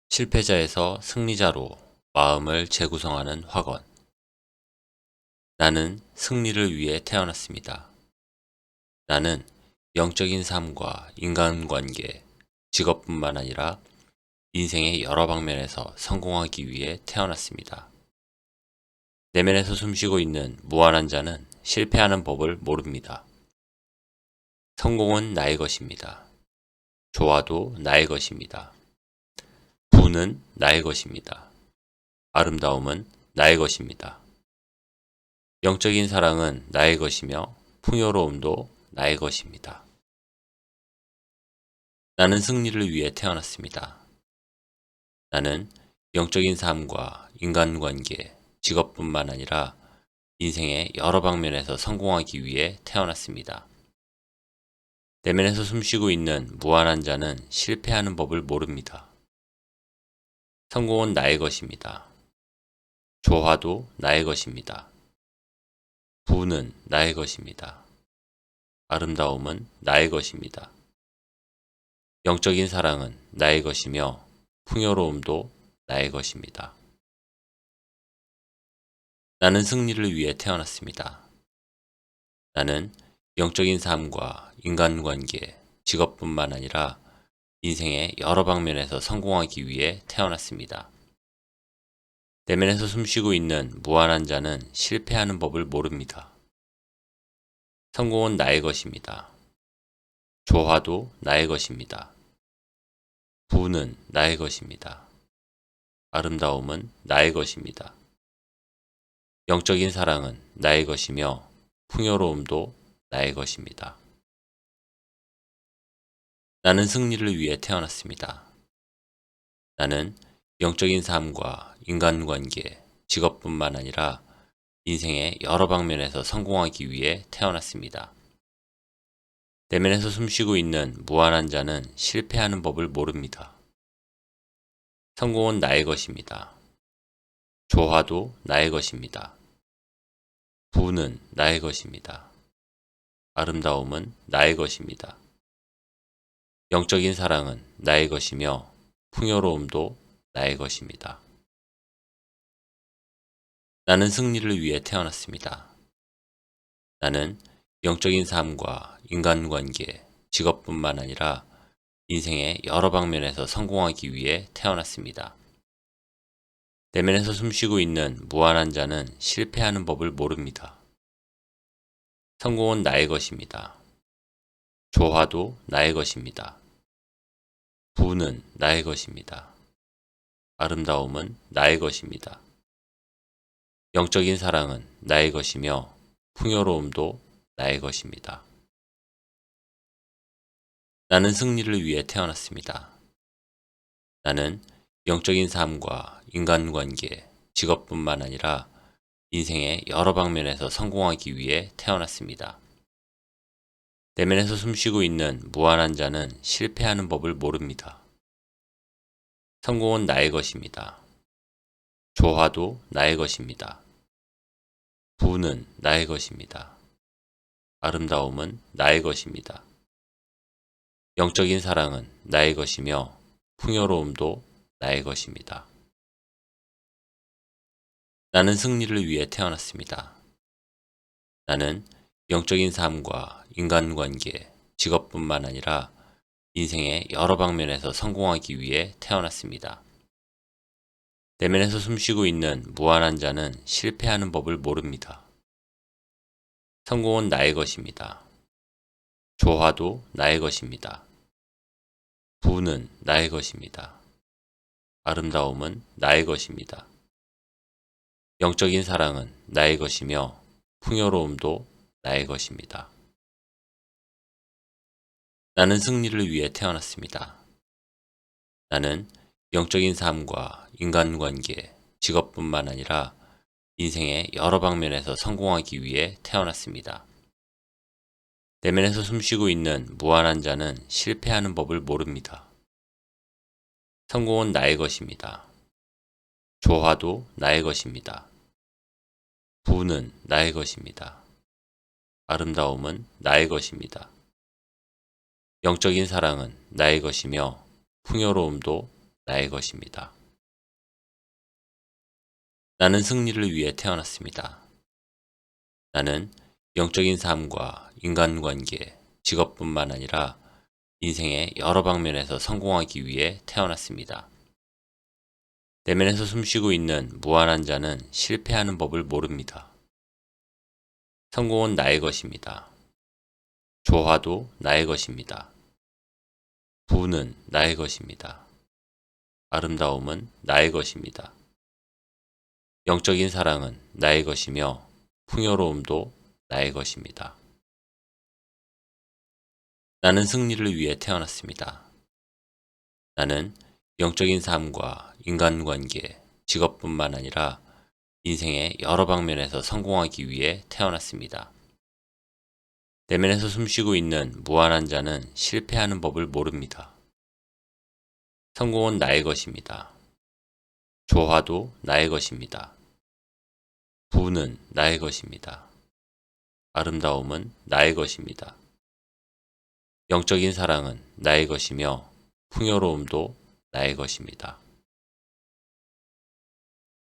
실패자에서 승리자로 마음을 재구성하는 학원. 나는 승리를 위해 태어났습니다. 나는 영적인 삶과 인간관계, 직업뿐만 아니라 인생의 여러 방면에서 성공하기 위해 태어났습니다. 내면에서 숨쉬고 있는 무한한 자는 실패하는 법을 모릅니다. 성공은 나의 것입니다. 조화도 나의 것입니다. 부는 나의 것입니다. 아름다움은 나의 것입니다. 영적인 사랑은 나의 것이며 풍요로움도 나의 것입니다. 나는 승리를 위해 태어났습니다. 나는 영적인 삶과 인간관계, 직업뿐만 아니라 인생의 여러 방면에서 성공하기 위해 태어났습니다. 내면에서 숨쉬고 있는 무한한 자는 실패하는 법을 모릅니다. 성공은 나의 것입니다. 조화도 나의 것입니다. 부는 나의 것입니다. 아름다움은 나의 것입니다. 영적인 사랑은 나의 것이며 풍요로움도 나의 것입니다. 나는 승리를 위해 태어났습니다. 나는 영적인 삶과 인간관계, 직업뿐만 아니라 인생의 여러 방면에서 성공하기 위해 태어났습니다. 내면에서 숨쉬고 있는 무한한 자는 실패하는 법을 모릅니다. 성공은 나의 것입니다. 조화도 나의 것입니다. 부는 나의 것입니다. 아름다움은 나의 것입니다. 영적인 사랑은 나의 것이며 풍요로움도 나의 것입니다. 나는 승리를 위해 태어났습니다. 나는 영적인 삶과 인간관계, 직업뿐만 아니라 인생의 여러 방면에서 성공하기 위해 태어났습니다. 내면에서 숨쉬고 있는 무한한 자는 실패하는 법을 모릅니다. 성공은 나의 것입니다. 조화도 나의 것입니다. 부는 나의 것입니다. 아름다움은 나의 것입니다. 영적인 사랑은 나의 것이며 풍요로움도 나의 것입니다. 나는 승리를 위해 태어났습니다. 나는 영적인 삶과 인간관계, 직업뿐만 아니라 인생의 여러 방면에서 성공하기 위해 태어났습니다. 내면에서 숨쉬고 있는 무한한 자는 실패하는 법을 모릅니다. 성공은 나의 것입니다. 조화도 나의 것입니다. 부는 나의 것입니다. 아름다움은 나의 것입니다. 영적인 사랑은 나의 것이며 풍요로움도 나의 것입니다. 나는 승리를 위해 태어났습니다. 나는 영적인 삶과 인간관계, 직업뿐만 아니라 인생의 여러 방면에서 성공하기 위해 태어났습니다. 내면에서 숨쉬고 있는 무한한 자는 실패하는 법을 모릅니다. 성공은 나의 것입니다. 조화도 나의 것입니다. 부는 나의 것입니다. 아름다움은 나의 것입니다. 영적인 사랑은 나의 것이며 풍요로움도 나의 것입니다. 나는 승리를 위해 태어났습니다. 나는 영적인 삶과 인간관계, 직업뿐만 아니라 인생의 여러 방면에서 성공하기 위해 태어났습니다. 내면에서 숨쉬고 있는 무한한 자는 실패하는 법을 모릅니다. 성공은 나의 것입니다. 조화도 나의 것입니다. 부는 나의 것입니다. 아름다움은 나의 것입니다. 영적인 사랑은 나의 것이며 풍요로움도 나의 것입니다. 나는 승리를 위해 태어났습니다. 나는 영적인 삶과 인간관계, 직업뿐만 아니라 인생의 여러 방면에서 성공하기 위해 태어났습니다. 내면에서 숨쉬고 있는 무한한 자는 실패하는 법을 모릅니다. 성공은 나의 것입니다. 조화도 나의 것입니다. 부는 나의 것입니다. 아름다움은 나의 것입니다. 영적인 사랑은 나의 것이며 풍요로움도 나의 것입니다. 나는 승리를 위해 태어났습니다. 나는 영적인 삶과 인간관계, 직업뿐만 아니라 인생의 여러 방면에서 성공하기 위해 태어났습니다. 내면에서 숨쉬고 있는 무한한 자는 실패하는 법을 모릅니다. 성공은 나의 것입니다. 조화도 나의 것입니다. 부는 나의 것입니다. 아름다움은 나의 것입니다. 영적인 사랑은 나의 것이며 풍요로움도 나의 것입니다. 나는 승리를 위해 태어났습니다. 나는 영적인 삶과 인간관계, 직업뿐만 아니라 인생의 여러 방면에서 성공하기 위해 태어났습니다. 내면에서 숨쉬고 있는 무한한 자는 실패하는 법을 모릅니다. 성공은 나의 것입니다. 조화도 나의 것입니다. 부는 나의 것입니다. 아름다움은 나의 것입니다. 영적인 사랑은 나의 것이며 풍요로움도 나의 것입니다.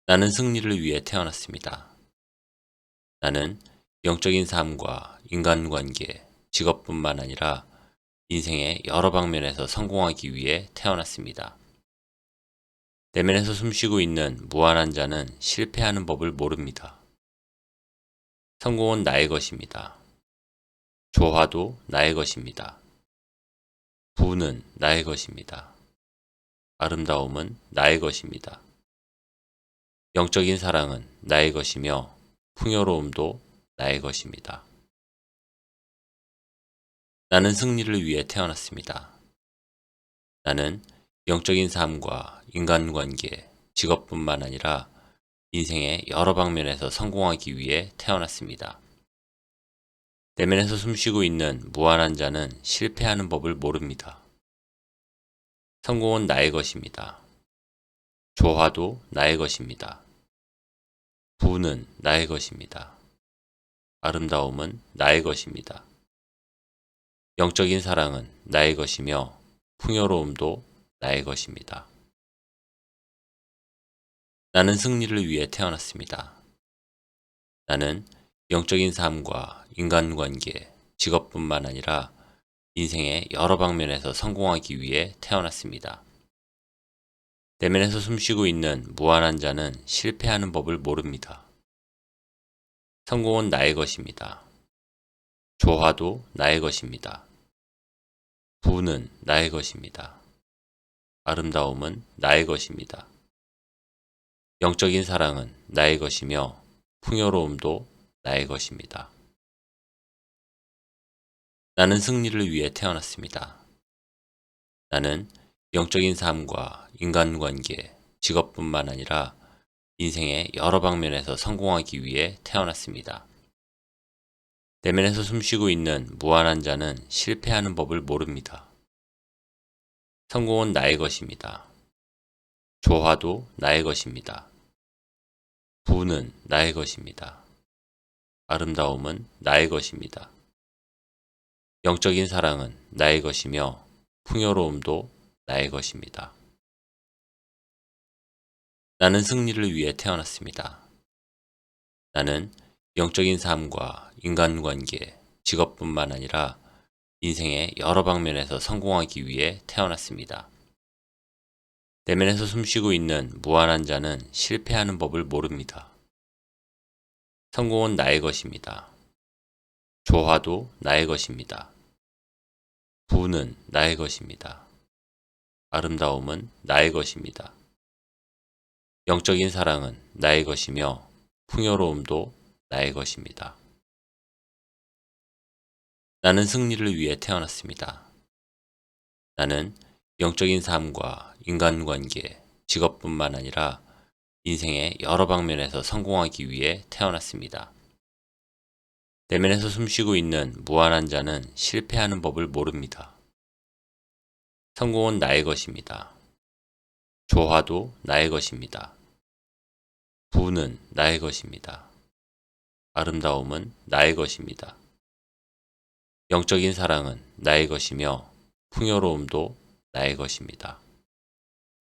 나는 승리를 위해 태어났습니다. 나는 영적인 삶과 인간관계, 직업뿐만 아니라 인생의 여러 방면에서 성공하기 위해 태어났습니다. 내면에서 숨쉬고 있는 무한한 자는 실패하는 법을 모릅니다. 성공은 나의 것입니다. 조화도 나의 것입니다. 부는 나의 것입니다. 아름다움은 나의 것입니다. 영적인 사랑은 나의 것이며 풍요로움도 나의 것입니다. 나는 승리를 위해 태어났습니다. 나는 영적인 삶과 인간관계, 직업뿐만 아니라 인생의 여러 방면에서 성공하기 위해 태어났습니다. 내면에서 숨쉬고 있는 무한한 자는 실패하는 법을 모릅니다. 성공은 나의 것입니다. 조화도 나의 것입니다. 부는 나의 것입니다. 아름다움은 나의 것입니다. 영적인 사랑은 나의 것이며 풍요로움도 나의 것입니다. 나는 승리를 위해 태어났습니다. 나는 영적인 삶과 인간관계, 직업뿐만 아니라 인생의 여러 방면에서 성공하기 위해 태어났습니다. 내면에서 숨쉬고 있는 무한한 자는 실패하는 법을 모릅니다. 성공은 나의 것입니다. 조화도 나의 것입니다. 부는 나의 것입니다. 아름다움은 나의 것입니다. 영적인 사랑은 나의 것이며 풍요로움도 나의 것입니다. 나는 승리를 위해 태어났습니다. 나는 영적인 삶과 인간관계, 직업뿐만 아니라 인생의 여러 방면에서 성공하기 위해 태어났습니다. 내면에서 숨쉬고 있는 무한한 자는 실패하는 법을 모릅니다. 성공은 나의 것입니다. 조화도 나의 것입니다. 부는 나의 것입니다. 아름다움은 나의 것입니다. 영적인 사랑은 나의 것이며 풍요로움도 나의 것입니다. 나는 승리를 위해 태어났습니다. 나는 영적인 삶과 인간관계, 직업뿐만 아니라 인생의 여러 방면에서 성공하기 위해 태어났습니다. 내면에서 숨쉬고 있는 무한한 자는 실패하는 법을 모릅니다. 성공은 나의 것입니다. 조화도 나의 것입니다. 부는 나의 것입니다. 아름다움은 나의 것입니다. 영적인 사랑은 나의 것이며 풍요로움도 나의 것입니다. 나는 승리를 위해 태어났습니다. 나는 영적인 삶과 인간관계, 직업뿐만 아니라 인생의 여러 방면에서 성공하기 위해 태어났습니다. 내면에서 숨쉬고 있는 무한한 자는 실패하는 법을 모릅니다. 성공은 나의 것입니다. 조화도 나의 것입니다. 부는 나의 것입니다. 아름다움은 나의 것입니다. 영적인 사랑은 나의 것이며 풍요로움도 나의 것입니다.